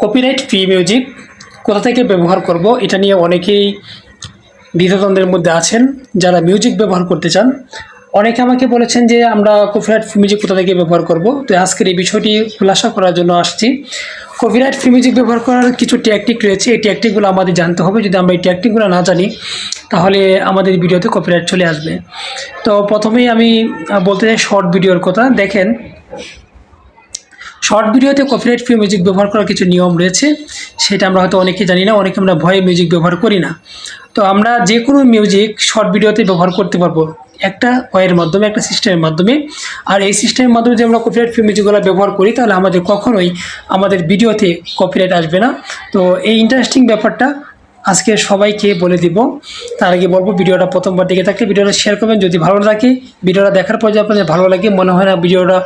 Copyright free music কোথা থেকে ব্যবহার করব এটা নিয়ে অনেকেই দ্বিধাদ্বন্দ্বের মধ্যে আছেন। যারা মিউজিক ব্যবহার করতে চান, অনেকে আমাকে বলেছেন যে আমরা কপিরাইট ফ্রি মিউজিক কোথা থেকে ব্যবহার করব। তো আজকের এই বিষয়টি খুলাসা করার জন্য আসছি। কপিরাইট ফ্রি মিউজিক ব্যবহার করার কিছু ট্যাকটিক রয়েছে, এই ট্যাকটিকগুলো আমাদের জানতে হবে। যদি আমরা এই ট্যাকটিকগুলো না জানি তাহলে আমাদের ভিডিওতে কপিরাইট চলে আসবে। তো প্রথমেই আমি বলতে চাই শর্ট ভিডিওর কথা। দেখেন, শর্ট ভিডিওতে কপিরাইট ফ্রি মিউজিক ব্যবহার করার কিছু নিয়ম রয়েছে, সেটা আমরা হয়তো অনেকেই জানি না, অনেকে আমরা ভয়ে মিউজিক ব্যবহার করি না। তো আমরা যে কোনো মিউজিক শর্ট ভিডিওতে ব্যবহার করতে পারবো একটা ওয়ের মাধ্যমে, একটা সিস্টেমের মাধ্যমে। আর এই সিস্টেমের মাধ্যমে যদি আমরা কপিরাইট ফ্রি মিউজিকগুলো ব্যবহার করি তাহলে আমাদের কখনোই আমাদের ভিডিওতে কপিরাইট আসবে না। তো এই ইন্টারেস্টিং ব্যাপারটা আজকে সবাইকে বলে দিব। তার আগে বলবো, ভিডিওটা প্রথমবার দেখে থাকলে ভিডিওটা শেয়ার করবেন। যদি ভালো লাগে, ভিডিওটা দেখার পর যদি আপনাদের ভালো লাগে, মনে হয় না ভিডিওটা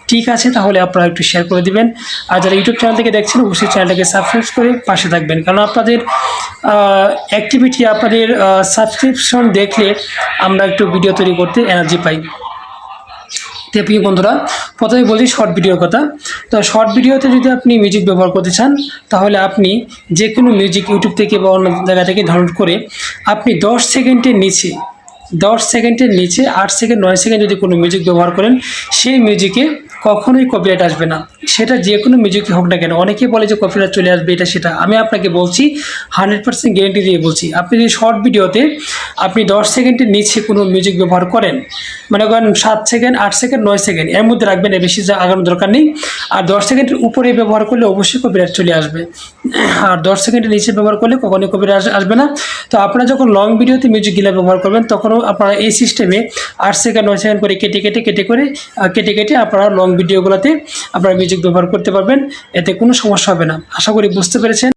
ঠিক আছে, তাহলে আপনারা একটু শেয়ার করে দিবেন। আর যারা ইউটিউব চ্যানেল থেকে দেখছেন অবশ্যই চ্যানেলটাকে সাবস্ক্রাইব করে পাশে থাকবেন, কারণ আপনাদের অ্যাক্টিভিটি, আপনাদের সাবস্ক্রিপশন দেখলে আমরা একটু ভিডিও তৈরি করতে এনার্জি পাই। তো প্রিয় বন্ধুরা, প্রথমে বলছি শর্ট ভিডিওর কথা। তো শর্ট ভিডিওতে যদি আপনি মিউজিক ব্যবহার করতে চান তাহলে আপনি যে কোনো মিউজিক ইউটিউব থেকে বা অন্য জায়গা থেকে ডাউনলোড করে আপনি 10 সেকেন্ডের নিচে 8 সেকেন্ড 9 সেকেন্ড যদি কোনো মিউজিক ব্যবহার করেন, সেই মিউজিকে কখনোই কপিরাইট আসবে না। সেটা যে কোনো মিউজিকই হোক না কেন। অনেকে বলে যে কপিরাইট চলে আসবে, এটা সেটা। আমি আপনাকে বলছি, 100% গ্যারেন্টি দিয়ে বলছি, আপনি যদি শর্ট ভিডিওতে আপনি 10 সেকেন্ডের নিচে কোনো মিউজিক ব্যবহার করেন, মনে করেন 7 সেকেন্ড 8 সেকেন্ড 9 সেকেন্ড এর মধ্যে রাখবেন, এর বেশি আগানোর দরকার নেই। আর 10 সেকেন্ডের উপরে ব্যবহার করলে অবশ্যই কপিরাইট চলে আসবে। আর 10 সেকেন্ডের নিচে ব্যবহার করলে কখনোই কপিরাইট আসবে না। তো আপনারা যখন লং ভিডিওতে মিউজিকগুলো ব্যবহার করবেন তখনও আপনারা এই সিস্টেমে 8 সেকেন্ড 9 সেকেন্ড করে কেটে আপনারা লং ভিডিওগুলোতে আপনারা মিউজিক ব্যবহার করতে পারবেন। এতে কোনো সমস্যা হবে না। আশা করি বুঝতে পেরেছেন।